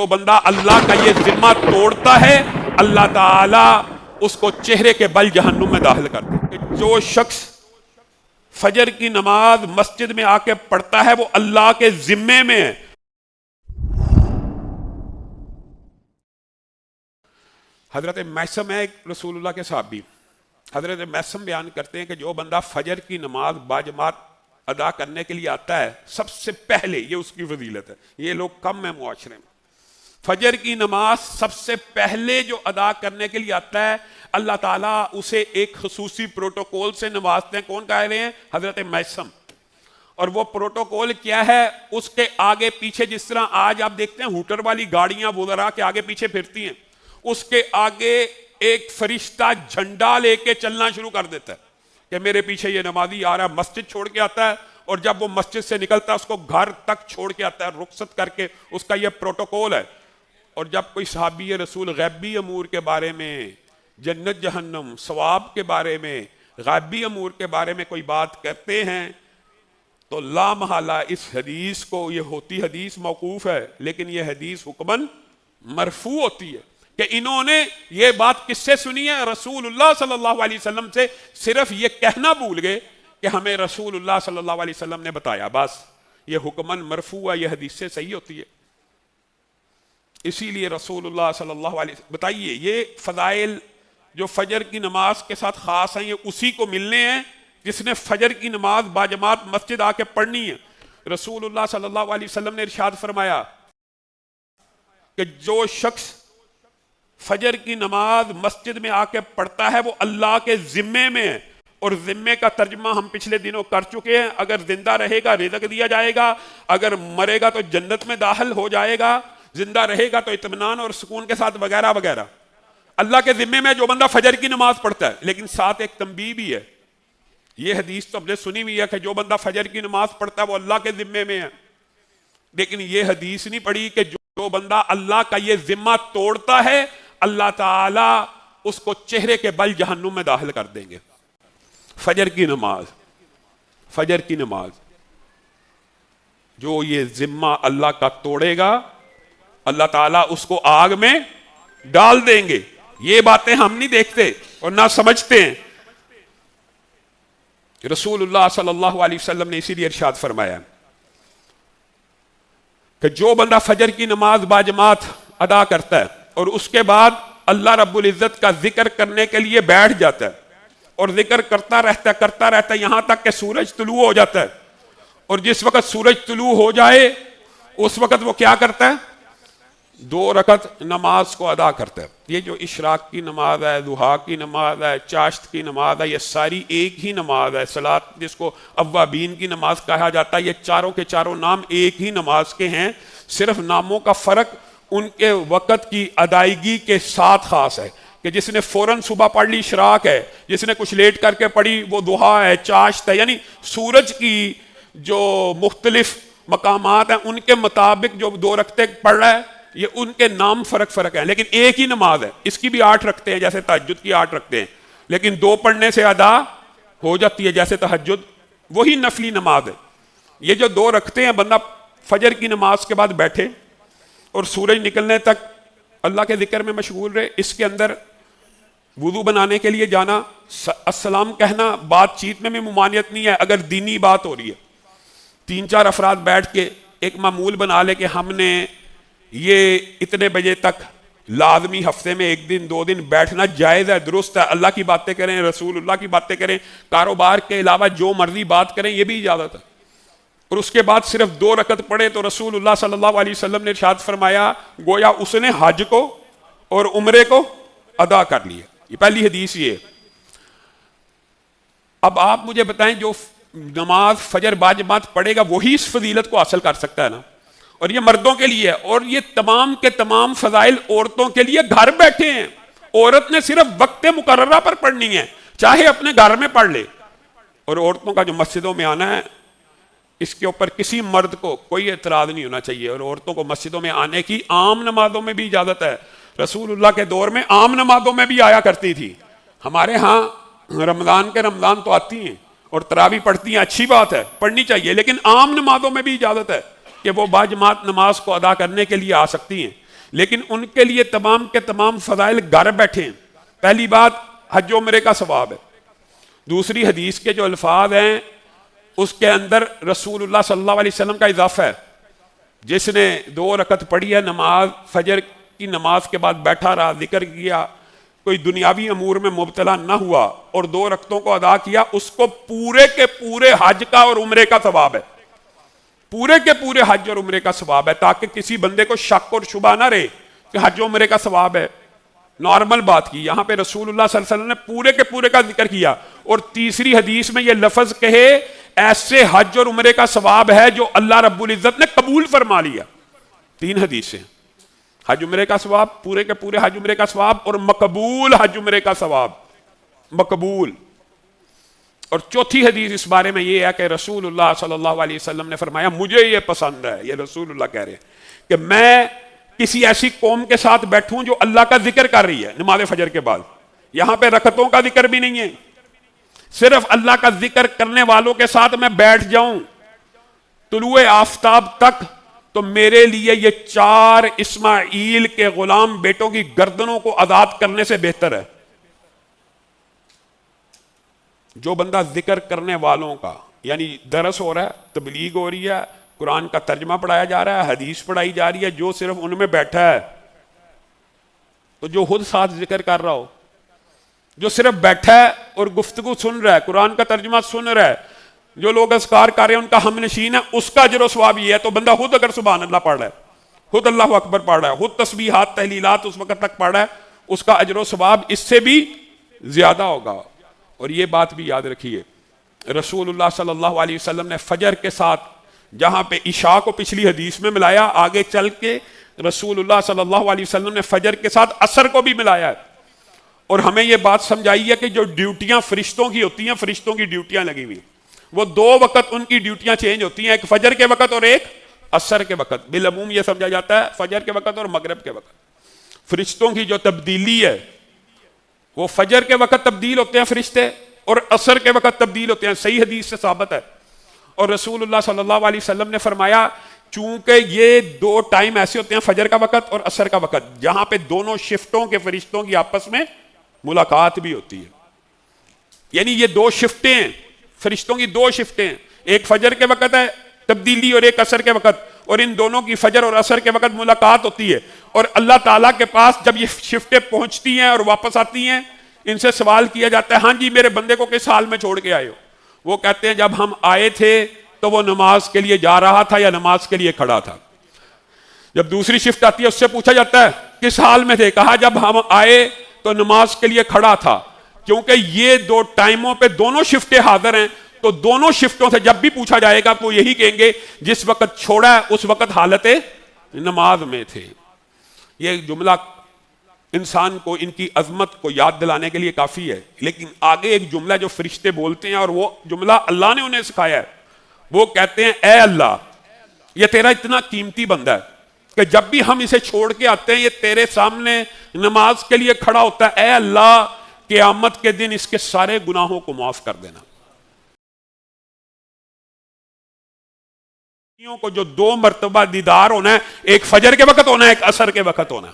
جو بندہ اللہ کا یہ ذمہ توڑتا ہے اللہ تعالیٰ اس کو چہرے کے بل جہنم میں داخل کر دے. جو شخص فجر کی نماز مسجد میں آ کے پڑھتا ہے وہ اللہ کے ذمے میں ہے. حضرت میثم ہے ایک رسول اللہ کے صحابی. حضرت میثم بیان کرتے ہیں کہ جو بندہ فجر کی نماز باجماعت ادا کرنے کے لیے آتا ہے سب سے پہلے، یہ اس کی فضیلت ہے، یہ لوگ کم ہیں معاشرے میں، فجر کی نماز سب سے پہلے جو ادا کرنے کے لیے آتا ہے اللہ تعالیٰ اسے ایک خصوصی پروٹوکول سے نوازتے ہیں. کون کہہ رہے ہیں؟ حضرت میثم. اور وہ پروٹوکول کیا ہے؟ اس کے آگے پیچھے جس طرح آج آپ دیکھتے ہیں ہوٹر والی گاڑیاں وزراء کے آگے پیچھے پھرتی ہیں، اس کے آگے ایک فرشتہ جھنڈا لے کے چلنا شروع کر دیتا ہے کہ میرے پیچھے یہ نمازی آ رہا ہے. مسجد چھوڑ کے آتا ہے اور جب وہ مسجد سے نکلتا ہے اس کو گھر تک چھوڑ کے آتا ہے رخصت کر کے. اس کا یہ پروٹوکول ہے. اور جب کوئی صحابی رسول غیبی امور کے بارے میں، جنت جہنم، ثواب کے بارے میں، غیبی امور کے بارے میں کوئی بات کرتے ہیں تو لا محالہ اس حدیث کو، یہ ہوتی حدیث موقوف ہے لیکن یہ حدیث حکماً مرفوع ہوتی ہے کہ انہوں نے یہ بات کس سے سنی ہے؟ رسول اللہ صلی اللہ علیہ وسلم سے. صرف یہ کہنا بھول گئے کہ ہمیں رسول اللہ صلی اللہ علیہ وسلم نے بتایا، بس یہ حکماً مرفوع ہے، یہ حدیث سے صحیح ہوتی ہے. اسی لیے رسول اللہ صلی اللہ علیہ وسلم، بتائیے یہ فضائل جو فجر کی نماز کے ساتھ خاص ہیں یہ اسی کو ملنے ہیں جس نے فجر کی نماز باجماعت مسجد آ کے پڑھنی ہے. رسول اللہ صلی اللہ علیہ وسلم نے ارشاد فرمایا کہ جو شخص فجر کی نماز مسجد میں آ کے پڑھتا ہے وہ اللہ کے ذمے میں ہے. اور ذمے کا ترجمہ ہم پچھلے دنوں کر چکے ہیں. اگر زندہ رہے گا رزق دیا جائے گا، اگر مرے گا تو جنت میں داخل ہو جائے گا، زندہ رہے گا تو اطمینان اور سکون کے ساتھ وغیرہ وغیرہ. اللہ کے ذمے میں جو بندہ فجر کی نماز پڑھتا ہے. لیکن ساتھ ایک تنبیہ بھی ہے، یہ حدیث تو ہم نے سنی ہوئی ہے کہ جو بندہ فجر کی نماز پڑھتا ہے وہ اللہ کے ذمے میں ہے. لیکن یہ حدیث نہیں پڑھی کہ جو بندہ اللہ کا یہ ذمہ توڑتا ہے اللہ تعالیٰ اس کو چہرے کے بل جہنم میں داخل کر دیں گے. فجر کی نماز، فجر کی نماز جو یہ ذمہ اللہ کا توڑے گا اللہ تعالیٰ اس کو آگ میں ڈال دیں گے. یہ باتیں ہم نہیں دیکھتے اور نہ سمجھتے ہیں. رسول اللہ صلی اللہ علیہ وسلم نے اسی لیے ارشاد فرمایا کہ جو بندہ فجر کی نماز باجماعت ادا کرتا ہے اور اس کے بعد اللہ رب العزت کا ذکر کرنے کے لیے بیٹھ جاتا ہے اور ذکر کرتا رہتا ہے یہاں تک کہ سورج طلوع ہو جاتا ہے. اور جس وقت سورج طلوع ہو جائے اس وقت وہ کیا کرتا ہے؟ 2 رکعت نماز کو ادا کرتا ہے. یہ جو اشراق کی نماز ہے، ضحیٰ کی نماز ہے، چاشت کی نماز ہے، یہ ساری ایک ہی نماز ہے. صلاۃ جس کو اوابین کی نماز کہا جاتا ہے، یہ چاروں کے چاروں نام ایک ہی نماز کے ہیں. صرف ناموں کا فرق ان کے وقت کی ادائیگی کے ساتھ خاص ہے کہ جس نے فوراً صبح پڑھ لی اشراق ہے، جس نے کچھ لیٹ کر کے پڑھی وہ ضحیٰ ہے، چاشت ہے. یعنی سورج کی جو مختلف مقامات ہیں ان کے مطابق جو 2 رکعتیں پڑھ رہا ہے یہ ان کے نام فرق ہیں لیکن ایک ہی نماز ہے. اس کی بھی 8 رکعتیں ہیں جیسے تہجد کی 8 رکعتیں ہیں، لیکن 2 پڑھنے سے ادا ہو جاتی ہے جیسے تہجد، وہی نفلی نماز ہے. یہ جو 2 رکعتیں ہیں بندہ فجر کی نماز کے بعد بیٹھے اور سورج نکلنے تک اللہ کے ذکر میں مشغول رہے. اس کے اندر وضو بنانے کے لیے جانا، السلام کہنا، بات چیت میں بھی ممانعت نہیں ہے اگر دینی بات ہو رہی ہے. 3-4 افراد بیٹھ کے ایک معمول بنا لے کہ ہم نے یہ اتنے بجے تک لازمی ہفتے میں 1 دن 2 دن بیٹھنا جائز ہے، درست ہے. اللہ کی باتیں کریں، رسول اللہ کی باتیں کریں، کاروبار کے علاوہ جو مرضی بات کریں، یہ بھی اجازت ہے. اور اس کے بعد صرف 2 رکعت پڑھے تو رسول اللہ صلی اللہ علیہ وسلم نے ارشاد فرمایا گویا اس نے حج کو اور عمرے کو ادا کر لیا. یہ پہلی حدیث یہ ہے. اب آپ مجھے بتائیں جو نماز فجر باجماعت پڑھے گا وہی اس فضیلت کو حاصل کر سکتا ہے نا. اور یہ مردوں کے لیے ہے اور یہ تمام کے تمام فضائل عورتوں کے لیے گھر بیٹھے ہیں. عورت نے صرف وقت مقررہ پر پڑھنی ہے، چاہے اپنے گھر میں پڑھ لے. اور عورتوں کا جو مسجدوں میں آنا ہے اس کے اوپر کسی مرد کو کوئی اعتراض نہیں ہونا چاہیے. اور عورتوں کو مسجدوں میں آنے کی عام نمازوں میں بھی اجازت ہے. رسول اللہ کے دور میں عام نمازوں میں بھی آیا کرتی تھی. ہمارے ہاں رمضان کے رمضان تو آتی ہیں اور تراویح پڑھتی ہیں، اچھی بات ہے، پڑھنی چاہیے. لیکن عام نمازوں میں بھی اجازت ہے کہ وہ باجماعت نماز کو ادا کرنے کے لیے آ سکتی ہیں. لیکن ان کے لیے تمام کے تمام فضائل گھر بیٹھے ہیں. پہلی بات حج و عمرے کا ثواب ہے. دوسری حدیث کے جو الفاظ ہیں اس کے اندر رسول اللہ صلی اللہ علیہ وسلم کا اضافہ ہے. جس نے 2 رکعت پڑھی ہے نماز، فجر کی نماز کے بعد بیٹھا رہا، ذکر کیا، کوئی دنیاوی امور میں مبتلا نہ ہوا اور 2 رکعتوں کو ادا کیا، اس کو پورے کے پورے حج کا اور عمرے کا ثواب ہے. پورے کے پورے حج اور عمرے کا ثواب ہے، تاکہ کسی بندے کو شک اور شبہ نہ رہے کہ حج و عمرے کا ثواب ہے. نارمل بات کی، یہاں پہ رسول اللہ صلی اللہ علیہ وسلم نے پورے کے پورے کا ذکر کیا. اور تیسری حدیث میں یہ لفظ کہے ایسے حج اور عمرے کا ثواب ہے جو اللہ رب العزت نے قبول فرما لیا. 3 حدیثیں، حج عمرے کا ثواب، پورے کے پورے حج عمرے کا ثواب، اور مقبول حج عمرے کا ثواب. مقبول. اور چوتھی حدیث اس بارے میں یہ ہے کہ رسول اللہ صلی اللہ علیہ وسلم نے فرمایا مجھے یہ پسند ہے، یہ رسول اللہ کہہ رہے ہیں کہ میں کسی ایسی قوم کے ساتھ بیٹھوں جو اللہ کا ذکر کر رہی ہے نماز فجر کے بعد. یہاں پہ رکعتوں کا ذکر بھی نہیں ہے، صرف اللہ کا ذکر کرنے والوں کے ساتھ میں بیٹھ جاؤں طلوع آفتاب تک، تو میرے لیے یہ 4 اسماعیل کے غلام بیٹوں کی گردنوں کو آزاد کرنے سے بہتر ہے. جو بندہ ذکر کرنے والوں کا، یعنی درس ہو رہا ہے، تبلیغ ہو رہی ہے، قرآن کا ترجمہ پڑھایا جا رہا ہے، حدیث پڑھائی جا رہی ہے، جو صرف ان میں بیٹھا ہے، تو جو خود ساتھ ذکر کر رہا ہو، جو صرف بیٹھا ہے اور گفتگو سن رہا ہے، قرآن کا ترجمہ سن رہا ہے، جو لوگ اذکار کر رہے ہیں ان کا ہم نشین ہے، اس کا اجر و ثواب یہ ہے. تو بندہ خود اگر سبحان اللہ پڑھ رہا ہے، خود اللہ اکبر پڑھ رہا ہے، خود تسبیحات تحلیلات اس وقت تک پڑھ رہا ہے، اس کا اجر و ثواب اس سے بھی زیادہ ہوگا. اور یہ بات بھی یاد رکھیے، رسول اللہ صلی اللہ علیہ وسلم نے فجر کے ساتھ جہاں پہ عشاء کو پچھلی حدیث میں ملایا، آگے چل کے رسول اللہ صلی اللہ علیہ وسلم نے فجر کے ساتھ عصر کو بھی ملایا ہے. اور ہمیں یہ بات سمجھائی ہے کہ جو ڈیوٹیاں فرشتوں کی ہوتی ہیں، فرشتوں کی ڈیوٹیاں لگی ہوئی، وہ 2 وقت ان کی ڈیوٹیاں چینج ہوتی ہیں، ایک فجر کے وقت اور ایک عصر کے وقت. بالعموم یہ سمجھا جاتا ہے فجر کے وقت اور مغرب کے وقت. فرشتوں کی جو تبدیلی ہے وہ فجر کے وقت تبدیل ہوتے ہیں فرشتے، اور عصر کے وقت تبدیل ہوتے ہیں. صحیح حدیث سے ثابت ہے. اور رسول اللہ صلی اللہ علیہ وسلم نے فرمایا چونکہ یہ 2 ٹائم ایسے ہوتے ہیں، فجر کا وقت اور عصر کا وقت، جہاں پہ دونوں شفٹوں کے فرشتوں کی آپس میں ملاقات بھی ہوتی ہے. یعنی یہ 2 شفٹیں ہیں، فرشتوں کی 2 شفٹیں ہیں، ایک فجر کے وقت ہے تبدیلی اور ایک عصر کے وقت، اور ان دونوں کی فجر اور عصر کے وقت ملاقات ہوتی ہے. اور اللہ تعالیٰ کے پاس جب یہ شفٹیں پہنچتی ہیں اور واپس آتی ہیں، ان سے سوال کیا جاتا ہے ہاں جی میرے بندے کو کس حال میں چھوڑ کے آئے ہو؟ وہ کہتے ہیں جب ہم آئے تھے تو وہ نماز کے لیے جا رہا تھا یا نماز کے لیے کھڑا تھا. جب دوسری شفٹ آتی ہے اس سے پوچھا جاتا ہے کس حال میں تھے؟ کہا جب ہم آئے تو نماز کے لیے کھڑا تھا. کیونکہ یہ 2 ٹائموں پہ دونوں شفٹیں حاضر ہیں، تو دونوں شفٹوں سے جب بھی پوچھا جائے گا تو یہی کہیں گے جس وقت چھوڑا ہے اس وقت حالت نماز میں تھے. یہ جملہ انسان کو ان کی عظمت کو یاد دلانے کے لیے کافی ہے. لیکن آگے ایک جملہ جو فرشتے بولتے ہیں، اور وہ جملہ اللہ نے انہیں سکھایا ہے. وہ کہتے ہیں اے اللہ، یہ تیرا اتنا قیمتی بندہ ہے کہ جب بھی ہم اسے چھوڑ کے آتے ہیں یہ تیرے سامنے نماز کے لیے کھڑا ہوتا ہے. اے اللہ، قیامت کے دن اس کے سارے گناہوں کو معاف کر دینا. کو جو 2 مرتبہ دیدار ہونا ہے، ایک فجر کے وقت ہونا ہے، ایک عصر کے وقت ہونا ہے.